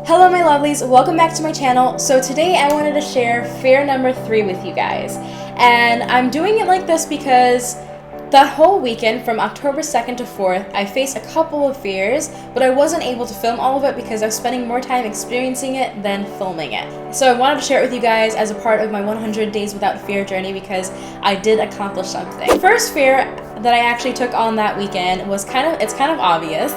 Hello my lovelies, welcome back to my channel. So today I wanted to share fear number 3 with you guys. And I'm doing it like this because that whole weekend from October 2nd to 4th, I faced a couple of fears, but I wasn't able to film all of it because I was spending more time experiencing it than filming it. So I wanted to share it with you guys as a part of my 100 Days Without Fear journey because I did accomplish something. The first fear that I actually took on that weekend was kind of obvious.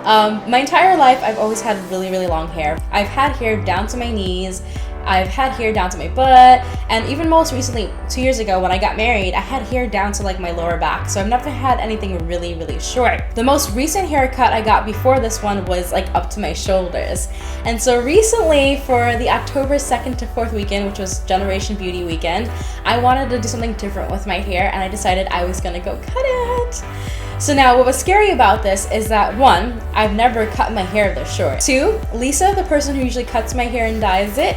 My entire life I've always had really long hair. I've had hair down to my knees, I've had hair down to my butt, and even most recently, 2 years ago when I got married, I had hair down to like my lower back, so I've never had anything really short. The most recent haircut I got before this one was like up to my shoulders. And so recently, for the October 2nd to 4th weekend, which was Generation Beauty weekend, I wanted to do something different with my hair, and I decided I was gonna go cut it. So now what was scary about this is that 1, I've never cut my hair this short. 2, Lisa, the person who usually cuts my hair and dyes it,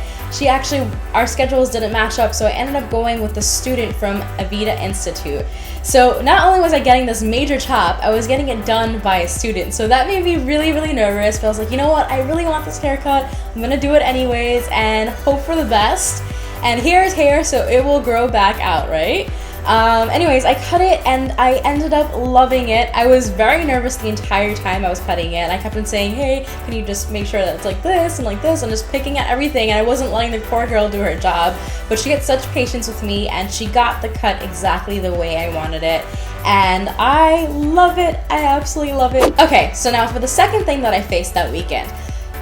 our schedules didn't match up, so I ended up going with the student from Avita Institute. So not only was I getting this major chop, I was getting it done by a student. So that made me really nervous, but I was like, you know what, I really want this haircut, I'm gonna do it anyways and hope for the best. And hair is hair, so it will grow back out, right? Anyways, I cut it and I ended up loving it. I was very nervous the entire time I was cutting it. I kept on saying, hey, can you just make sure that it's like this and just picking at everything, and I wasn't letting the poor girl do her job. But she had such patience with me and she got the cut exactly the way I wanted it. And I love it. I absolutely love it. Okay, so now for the second thing that I faced that weekend.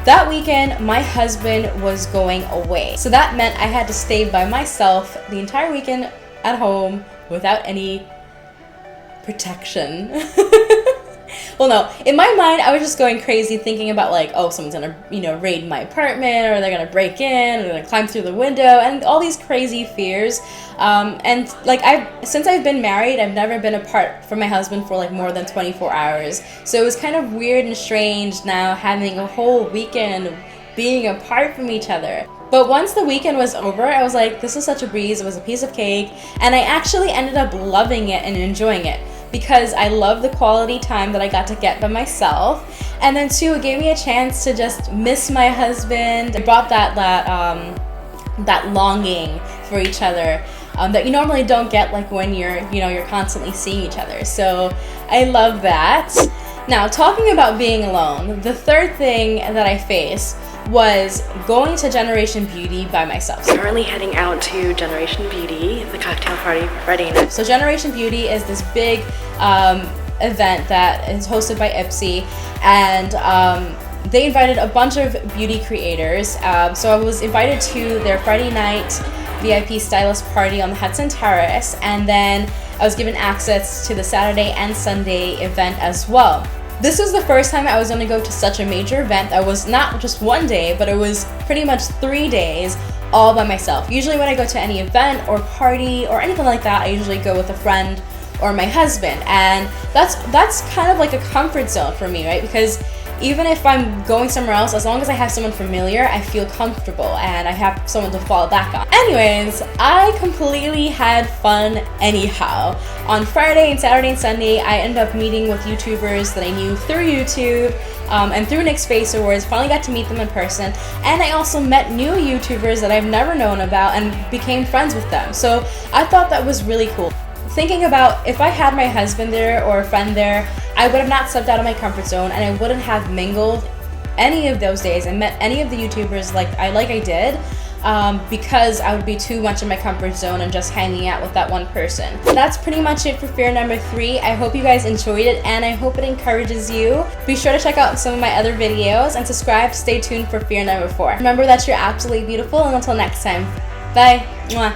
That weekend, my husband was going away. So that meant I had to stay by myself the entire weekend at home without any protection. Well, no, in my mind, I was just going crazy thinking about like, oh, someone's gonna, raid my apartment, or they're gonna break in, or they're gonna climb through the window, and all these crazy fears. And like since I've been married, I've never been apart from my husband for like more than 24 hours. So it was kind of weird and strange now having a whole weekend being apart from each other. But once the weekend was over, I was like, this is such a breeze, it was a piece of cake, and I actually ended up loving it and enjoying it because I love the quality time that I got to get by myself. And then 2, it gave me a chance to just miss my husband. It brought that longing for each other that you normally don't get like when you're constantly seeing each other. So I love that. Now, talking about being alone, the third thing that I faced was going to Generation Beauty by myself. Currently heading out to Generation Beauty, the cocktail party Friday night. So Generation Beauty is this big event that is hosted by Ipsy, and they invited a bunch of beauty creators. So I was invited to their Friday night VIP stylist party on the Hudson Terrace, and then I was given access to the Saturday and Sunday event as well. This was the first time I was going to go to such a major event that was not just one day, but it was pretty much 3 days all by myself. Usually when I go to any event or party or anything like that, I usually go with a friend or my husband, and that's kind of like a comfort zone for me, right? Because even if I'm going somewhere else, as long as I have someone familiar, I feel comfortable and I have someone to fall back on. Anyways, I completely had fun anyhow. On Friday and Saturday and Sunday, I ended up meeting with YouTubers that I knew through YouTube and through Nick's Face Awards. Finally got to meet them in person, and I also met new YouTubers that I've never known about and became friends with them. So I thought that was really cool. Thinking about if I had my husband there or a friend there, I would have not stepped out of my comfort zone, and I wouldn't have mingled any of those days and met any of the YouTubers like I did, because I would be too much in my comfort zone and just hanging out with that one person. That's pretty much it for fear number 3. I hope you guys enjoyed it, and I hope it encourages you. Be sure to check out some of my other videos and subscribe to stay tuned for fear number 4. Remember that you're absolutely beautiful, and until next time, bye. Mwah.